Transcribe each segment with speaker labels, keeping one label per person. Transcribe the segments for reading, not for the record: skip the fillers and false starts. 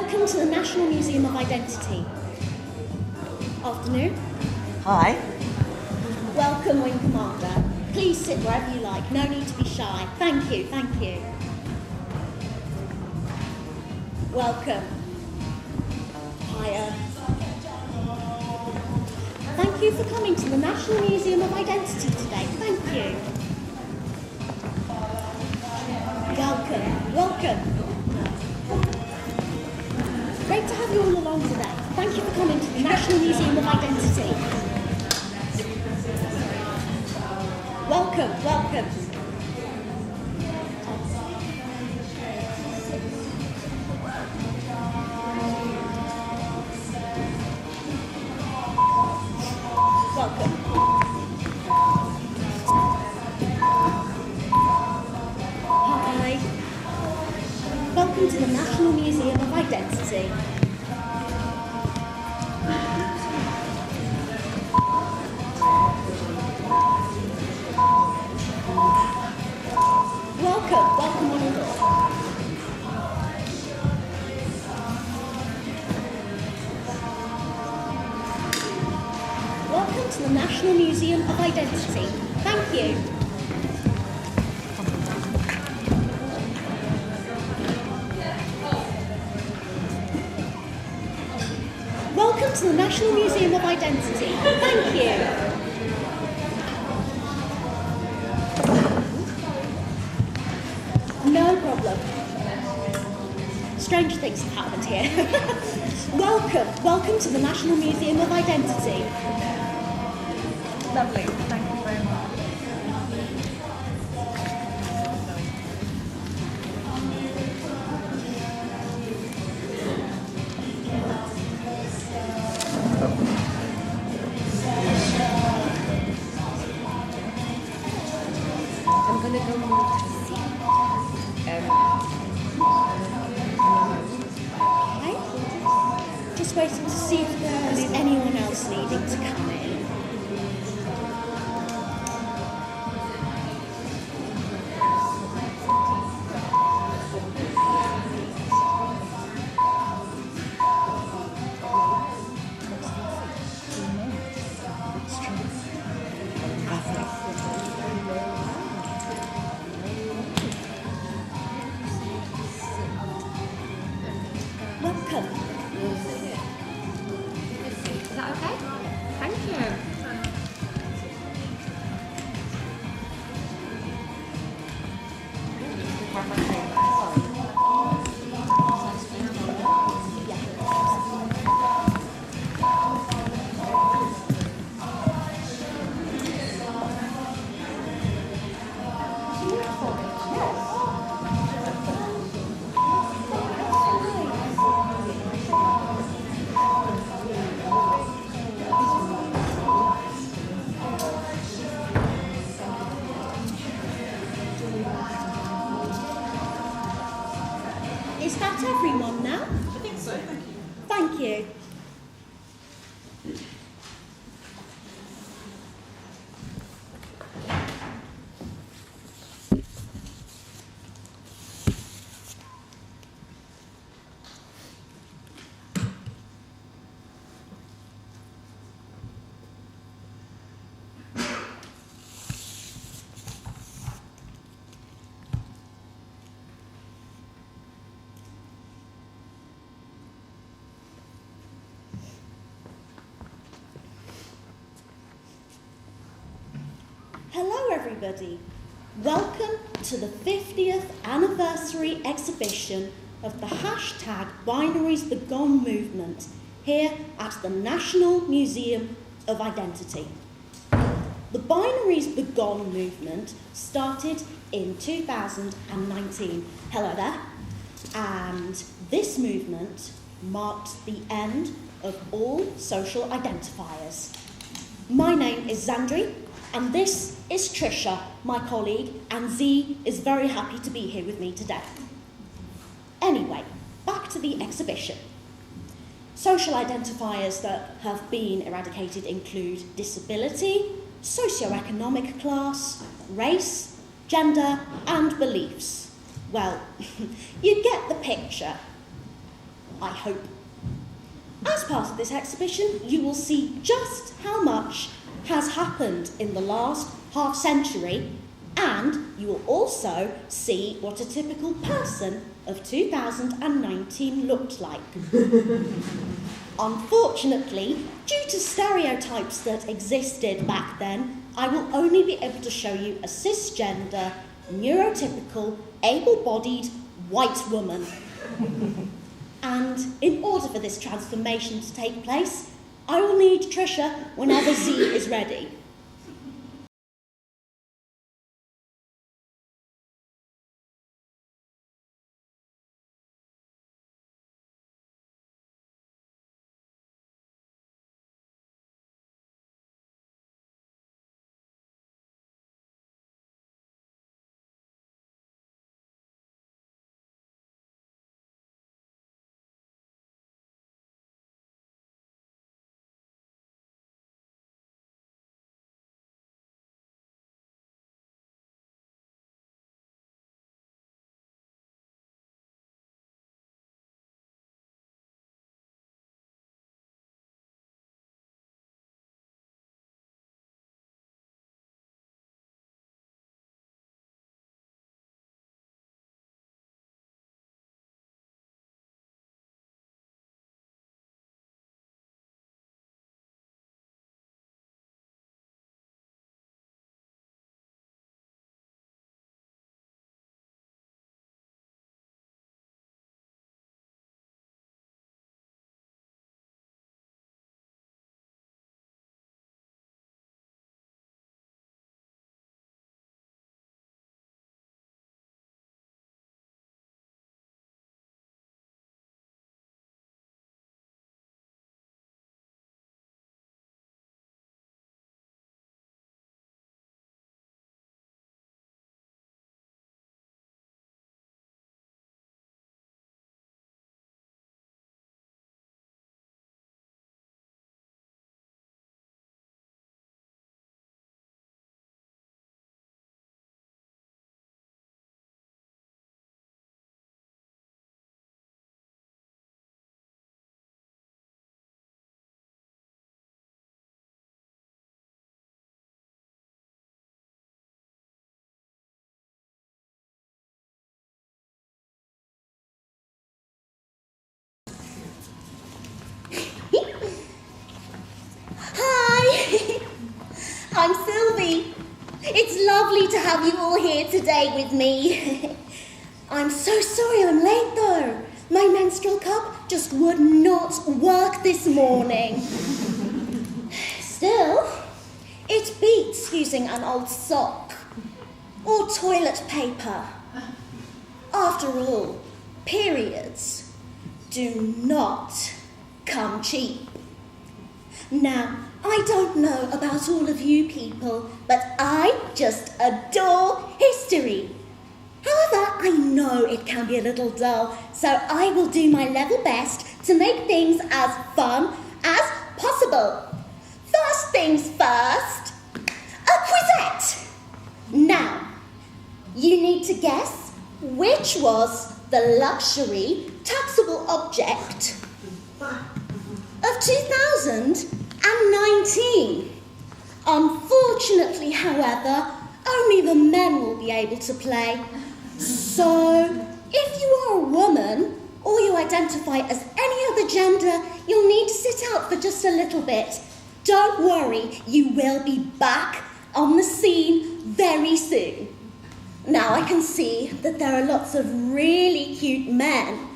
Speaker 1: Welcome to the National Museum of Identity. Afternoon.
Speaker 2: Hi.
Speaker 1: Welcome, Wing Commander. Please sit wherever you like. No need to be shy. Thank you, thank you. Welcome. Hiya. Thank you for coming to the National Museum of Identity today. Thank you. Welcome, welcome. Great to have you all along today. Thank you for coming to the National Museum of Identity. Welcome, welcome. Welcome. Hi. Welcome to the National Museum of Identity. Welcome, welcome on board. Welcome to the National Museum of Identity. Thank you. Welcome to the National Museum of Identity. Thank you. No problem. Strange things have happened here. Welcome to the National Museum of Identity.
Speaker 2: Lovely. Thank you very much.
Speaker 3: I'm going to go move to see.
Speaker 1: Okay. Just waiting to see if there's anyone else needing to come in. Welcome.
Speaker 3: Is that okay? Thank you.
Speaker 1: Is that everyone now?
Speaker 2: I think so, thank you.
Speaker 1: Thank you. Hello everybody. Welcome to the 50th anniversary exhibition of the hashtag Binaries Begone movement here at the National Museum of Identity. The Binaries Begone movement started in 2019. Hello there. And this movement marked the end of all social identifiers. My name is Xandri, and this is Trisha, my colleague, and Z is very happy to be here with me today. Anyway, back to the exhibition. Social identifiers that have been eradicated include disability, socioeconomic class, race, gender, and beliefs. Well, you get the picture. I hope. As part of this exhibition, you will see just how much has happened in the last half century, and you will also see what a typical person of 2019 looked like. Unfortunately, due to stereotypes that existed back then, I will only be able to show you a cisgender, neurotypical, able-bodied white woman. And in order for this transformation to take place, I will need Trisha whenever Z is ready. Hi, I'm Sylvie. It's lovely to have you all here today with me. I'm so sorry I'm late though. My menstrual cup just would not work this morning. Still, it beats using an old sock or toilet paper. After all, periods do not come cheap. Now, I don't know about all of you people, but I just adore history. However, I know it can be a little dull, so I will do my level best to make things as fun as possible. First things first, a quizette. Now, you need to guess which was the luxury taxable object of 2019. Unfortunately, however, only the men will be able to play. So, if you are a woman or you identify as any other gender, you'll need to sit out for just a little bit. Don't worry, you will be back on the scene very soon. Now I can see that there are lots of really cute men,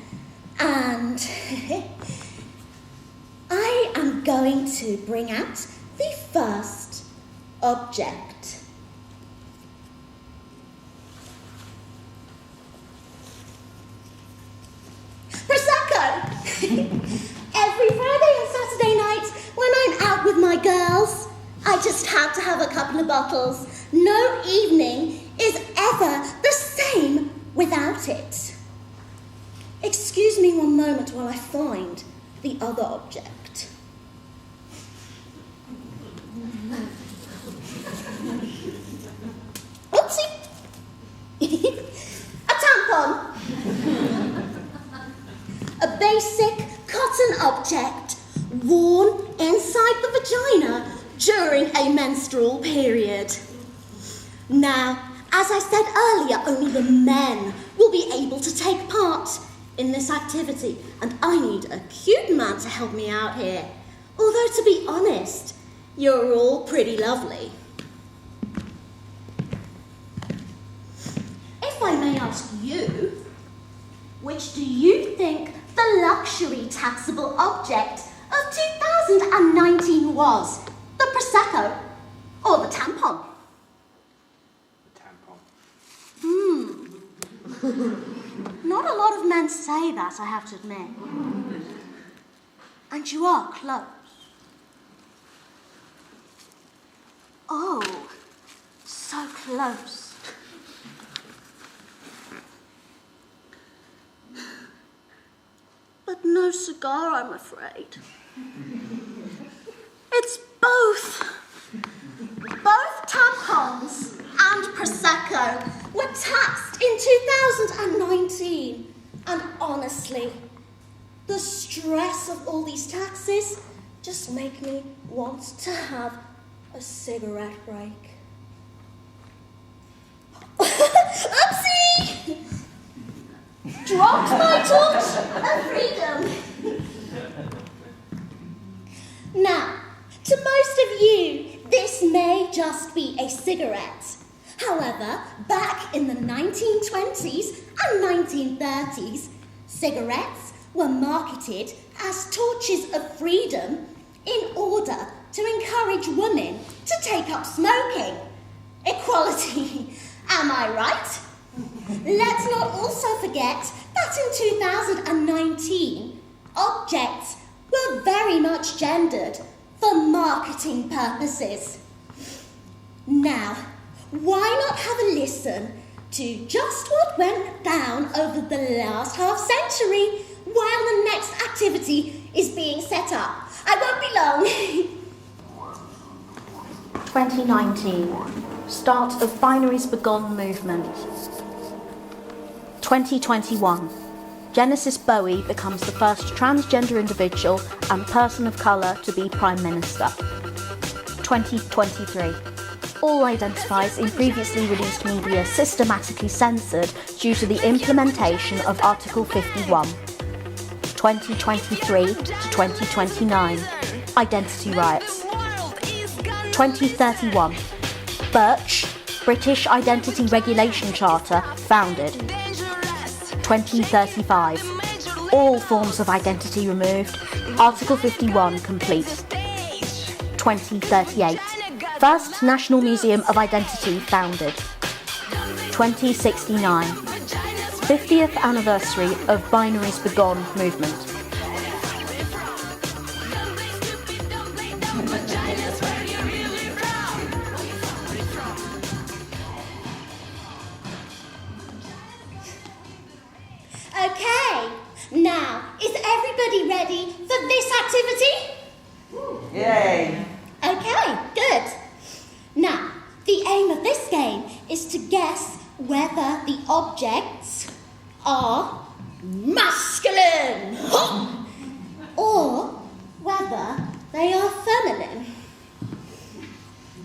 Speaker 1: and I am going to bring out the first object. Prosecco! Every Friday and Saturday night when I'm out with my girls, I just have to have a couple of bottles. No evening is ever the same without it. Excuse me one moment while I find the other object. Oopsie! A tampon. A basic cotton object worn inside the vagina during a menstrual period. Now, as I said earlier, only the men will be able to take part in this activity, and I need a cute man to help me out here. Although, to be honest, you're all pretty lovely. If I may ask you, which do you think the luxury taxable object of 2019 was? The Prosecco or the tampon? Not a lot of men say that, I have to admit. And you are close. Oh, so close. But no cigar, I'm afraid. It's both. Both tampons and Prosecco were taxed in 2019. And honestly, the stress of all these taxes just make me want to have a cigarette break. Oopsie! Dropped my torch of freedom. Now, to most of you, this may just be a cigarette. However, back in the 1920s and 1930s, cigarettes were marketed as torches of freedom in order to encourage women to take up smoking. Equality, am I right? Let's not also forget that in 2019, objects were very much gendered for marketing purposes. Now, why not have a listen to just what went down over the last half century while the next activity is being set up? I won't be long.
Speaker 4: 2019, start of Binaries Begone movement. 2021, Genesis Bowie becomes the first transgender individual and person of colour to be Prime Minister. 2023, all identifiers in previously released media systematically censored due to the implementation of Article 51. 2023 to 2029, identity riots. 2031, Birch, British Identity Regulation Charter, founded. 2035, all forms of identity removed, Article 51 complete. 2038, First National Museum of Identity founded. 2069, 50th anniversary of Binaries Begone movement.
Speaker 1: Okay, now, is everybody ready for this activity?
Speaker 2: Yay!
Speaker 1: Okay, good. Now, the aim of this game is to guess whether the objects are masculine or whether they are feminine.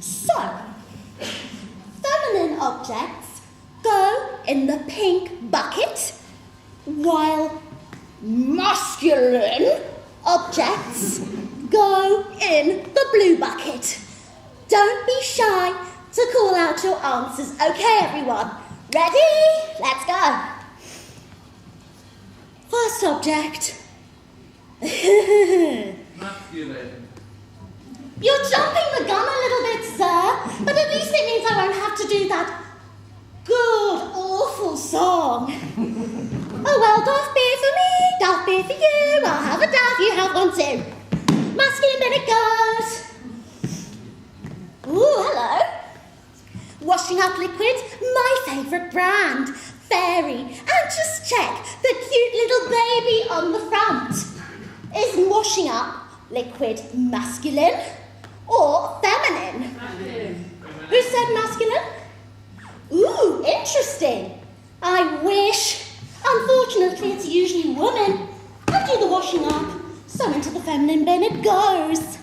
Speaker 1: So, feminine objects go in the pink bucket, while masculine objects go in the blue bucket. Don't be shy to call out your answers. Okay, everyone. Ready? Let's go. First object.
Speaker 5: Masculine.
Speaker 1: You're jumping the gun a little bit, sir, but at least it means I won't have to do that good, awful song. Oh well, doff beer for me, doff beer for you. I'll have a doff, you have one too. Masculine, then it goes. Ooh, hello. Washing up liquid, my favourite brand, Fairy. And just check the cute little baby on the front. Is washing up liquid masculine or feminine? Who said masculine? Ooh, interesting. I wish. Unfortunately, it's usually women. And do the washing up, so into the feminine bin it goes.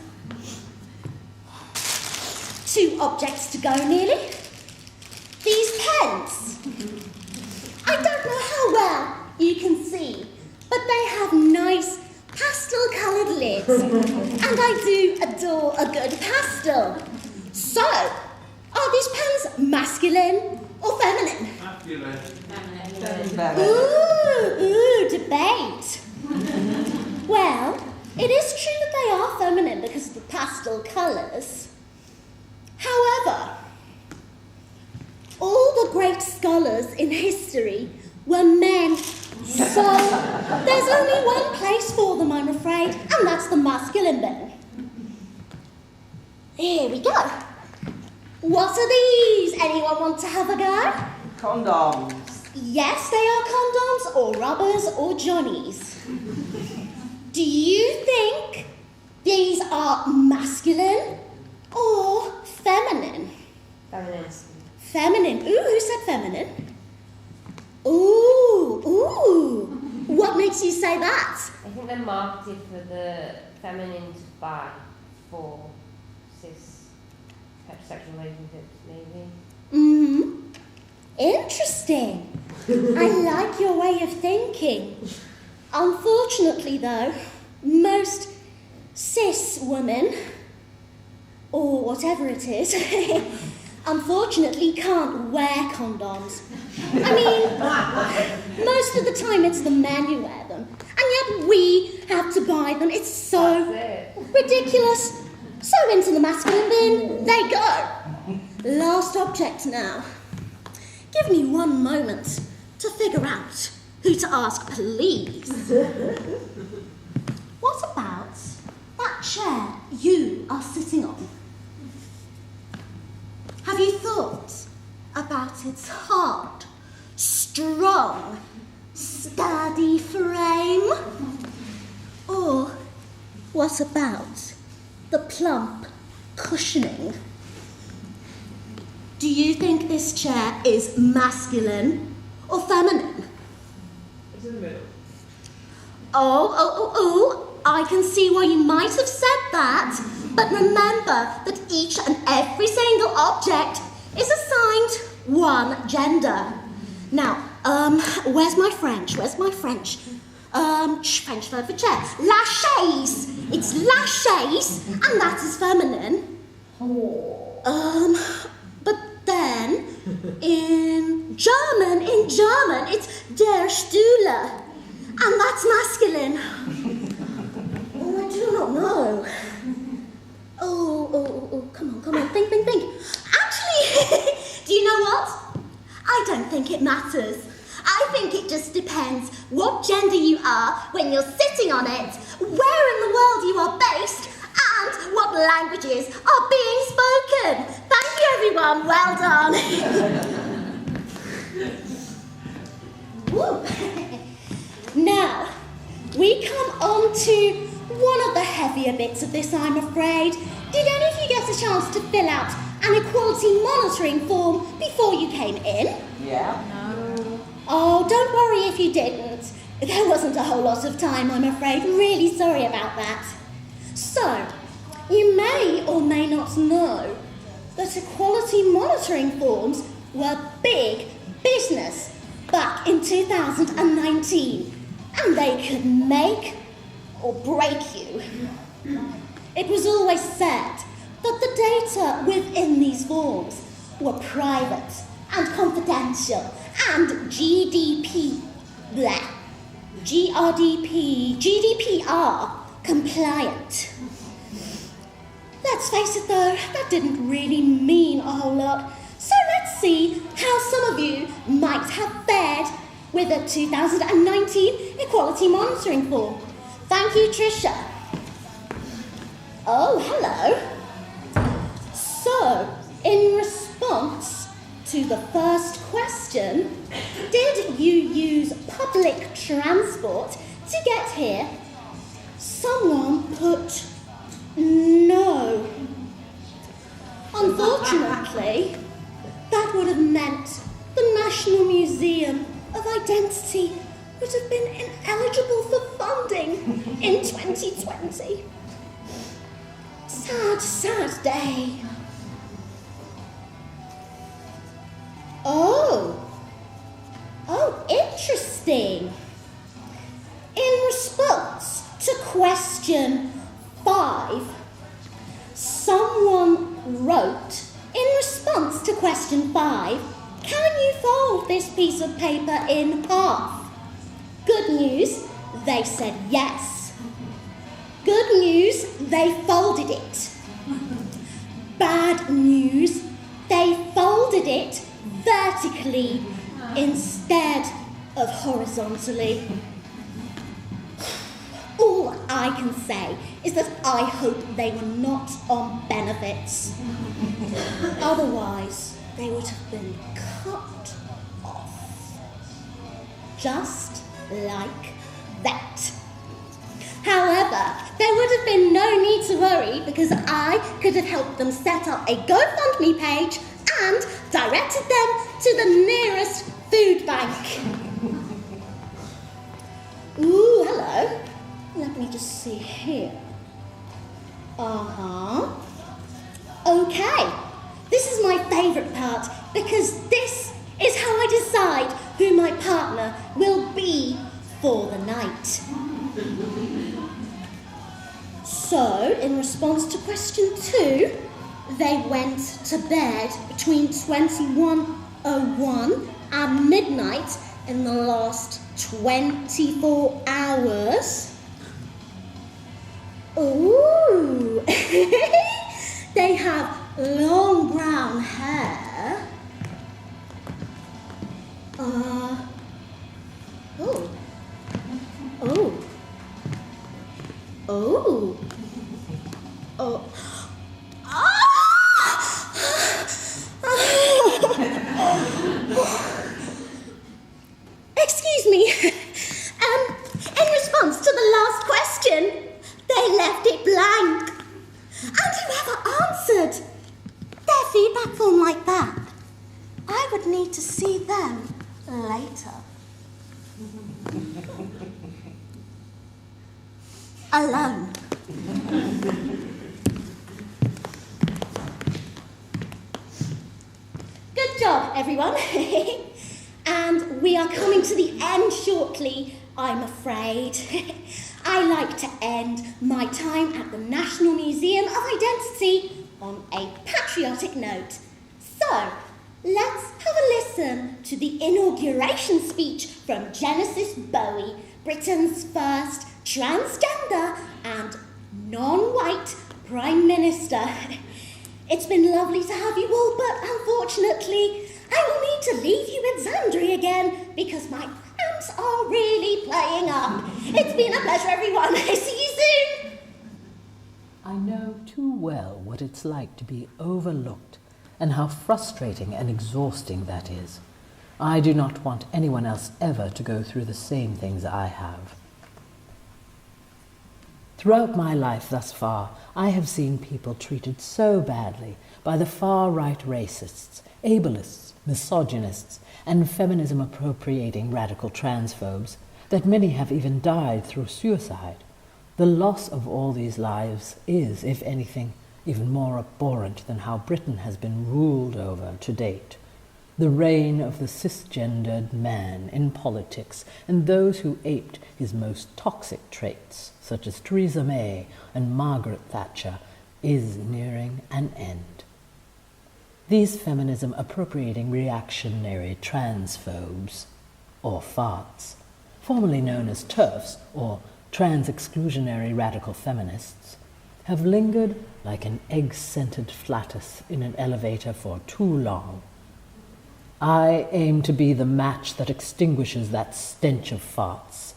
Speaker 1: 2 objects to go nearly. These pens. I don't know how well you can see, but they have nice pastel-coloured lids, and I do adore a good pastel. So, are these pens masculine or feminine?
Speaker 2: Masculine.
Speaker 1: Ooh, debate. Well, it is true that they are feminine because of the pastel colours. However, all the great scholars in history were men, so there's only one place for them, I'm afraid, and that's the masculine bin. Here we go. What are these? Anyone want to have a go?
Speaker 2: Condoms.
Speaker 1: Yes, they are condoms or rubbers or johnnies. Do you think these are masculine or feminine?
Speaker 3: Feminine.
Speaker 1: Feminine. Ooh, who said feminine? Ooh. What makes you say that?
Speaker 3: I think they're marketed for the feminine to buy for cis heterosexual relationships, maybe.
Speaker 1: Mm-hmm. Interesting. I like your way of thinking. Unfortunately, though, most cis women, or whatever it is, unfortunately can't wear condoms. I mean, most of the time it's the men who wear them, and yet we have to buy them. It's so ridiculous. So into the masculine bin they go. Last object now. Give me one moment to figure out who to ask, please. What about that chair you are sitting on? Have you thought about its hard, strong, sturdy frame? Or what about the plump cushioning? Do you think this chair is masculine or feminine?
Speaker 2: It's in the middle.
Speaker 1: Oh, I can see why you might have said that, but remember that each and every single object is assigned one gender. Now, where's my French? French word for chair. La chaise. It's la chaise, and that is feminine. But then, in German, it's der Stuhle, and that's masculine. Oh, I do not know. Oh, come on, think. Actually, do you know what? I don't think it matters. I think it just depends what gender you are when you're sitting on it, where in the world you are based, and what languages are being spoken. Thank you, everyone. Well done. Now, we come on to one of the heavier bits of this, I'm afraid. Did any of you get a chance to fill out an equality monitoring form before you came in?
Speaker 2: Yeah.
Speaker 3: No.
Speaker 1: Oh, don't worry if you didn't. There wasn't a whole lot of time, I'm afraid. Really sorry about that. So, you may or may not know that equality monitoring forms were big business back in 2019, and they could make or break you. It was always said that the data within these forms were private and confidential and GDPR compliant. Let's face it though, that didn't really mean a whole lot. So let's see how some of you might have fared with a 2019 equality monitoring form. Thank you, Tricia. Oh, hello. So, in response to the first question, did you use public transport to get here? Someone put no. Unfortunately, that would have meant the National Museum of Identity would have been ineligible for funding in 2020. Sad, sad day. Oh, interesting. In response to question 5, someone wrote, in response to question 5, can you fold this piece of paper in half? Good news, they said yes. Good news, they folded it. Bad news, they folded it vertically instead of horizontally. All I can say is that I hope they were not on benefits. Otherwise, they would have been cut off. Just like that. However, there would have been no need to worry because I could have helped them set up a GoFundMe page and directed them to the nearest food bank. Ooh, hello. Let me just see here. Okay, this is my favourite part because this is how I decide who my partner will be for the night. So, in response to question 2, they went to bed between 21:01 and midnight in the last 24 hours. Ooh! They have long brown hair. Excuse me. In response to the last question, they left it blank. And whoever answered their feedback form like that, I would need to see them later. Alone. Good job, everyone. And we are coming to the end shortly, I'm afraid. I like to end my time at the National Museum of Identity on a patriotic note. So, let's have a listen to the inauguration speech from Genesis Bowie, Britain's first transgender and non-white Prime Minister. It's been lovely to have you all, but unfortunately, I will need to leave you with Xandri again because my cramps are really playing up. It's been a pleasure, everyone. See you soon.
Speaker 5: I know too well what it's like to be overlooked and how frustrating and exhausting that is. I do not want anyone else ever to go through the same things I have. Throughout my life thus far, I have seen people treated so badly by the far-right racists, ableists, misogynists, and feminism-appropriating radical transphobes that many have even died through suicide. The loss of all these lives is, if anything, even more abhorrent than how Britain has been ruled over to date. The reign of the cisgendered man in politics and those who aped his most toxic traits, such as Theresa May and Margaret Thatcher, is nearing an end. These feminism-appropriating reactionary transphobes, or farts, formerly known as TERFs, or trans-exclusionary radical feminists, have lingered like an egg-scented flatus in an elevator for too long. I aim to be the match that extinguishes that stench of farts.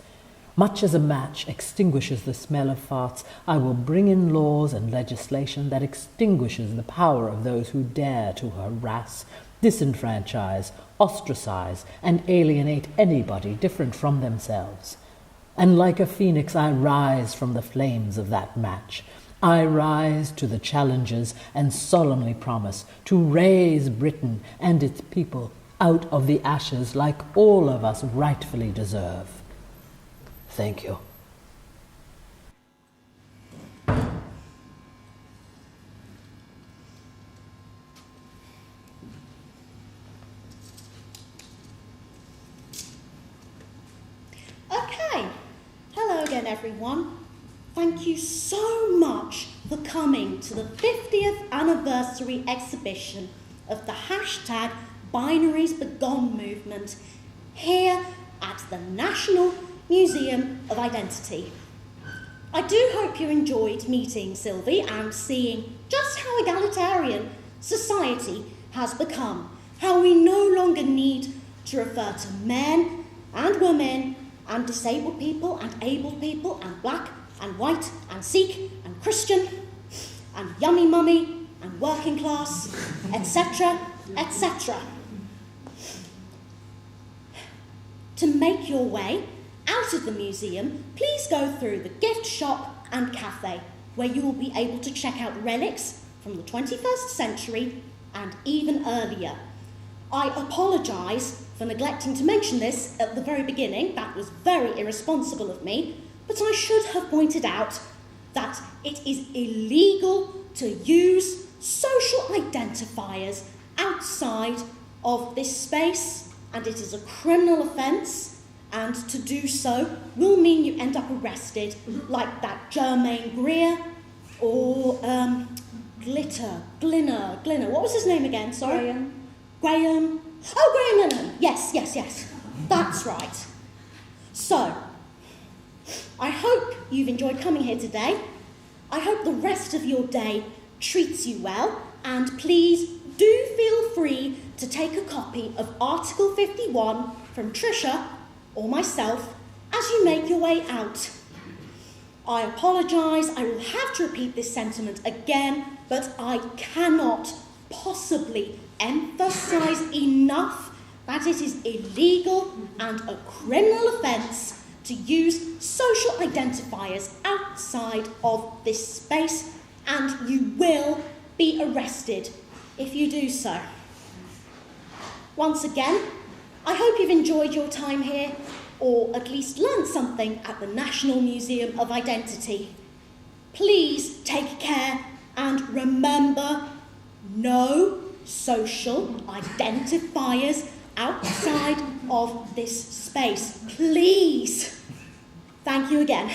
Speaker 5: Much as a match extinguishes the smell of farts, I will bring in laws and legislation that extinguishes the power of those who dare to harass, disenfranchise, ostracize, and alienate anybody different from themselves. And like a phoenix, I rise from the flames of that match. I rise to the challenges and solemnly promise to raise Britain and its people out of the ashes like all of us rightfully deserve. Thank you.
Speaker 1: Okay, hello again everyone. Thank you so much for coming to the 50th anniversary exhibition of the hashtag Binaries Begone movement here at the National Museum of Identity. I do hope you enjoyed meeting Sylvie and seeing just how egalitarian society has become, how we no longer need to refer to men and women and disabled people and abled people and black and white and Sikh and Christian and yummy mummy and working class, etc., etc. To make your way out of the museum, please go through the gift shop and cafe, where you will be able to check out relics from the 21st century and even earlier. I apologise for neglecting to mention this at the very beginning. That was very irresponsible of me, but I should have pointed out that it is illegal to use social identifiers outside of this space, and it is a criminal offence, and to do so will mean you end up arrested, like that Jermaine Greer or Glinner. What was his name again? Sorry. Graham. Oh, Graham Lennon. Yes. That's right. So, I hope you've enjoyed coming here today. I hope the rest of your day treats you well, and please do feel free to take a copy of Article 51 from Trisha or myself as you make your way out. I apologise, I will have to repeat this sentiment again, but I cannot possibly emphasise enough that it is illegal and a criminal offence to use social identifiers outside of this space, and you will be arrested if you do so. Once again, I hope you've enjoyed your time here, or at least learned something at the National Museum of Identity. Please take care and remember, no social identifiers outside of this space. Please. Thank you again.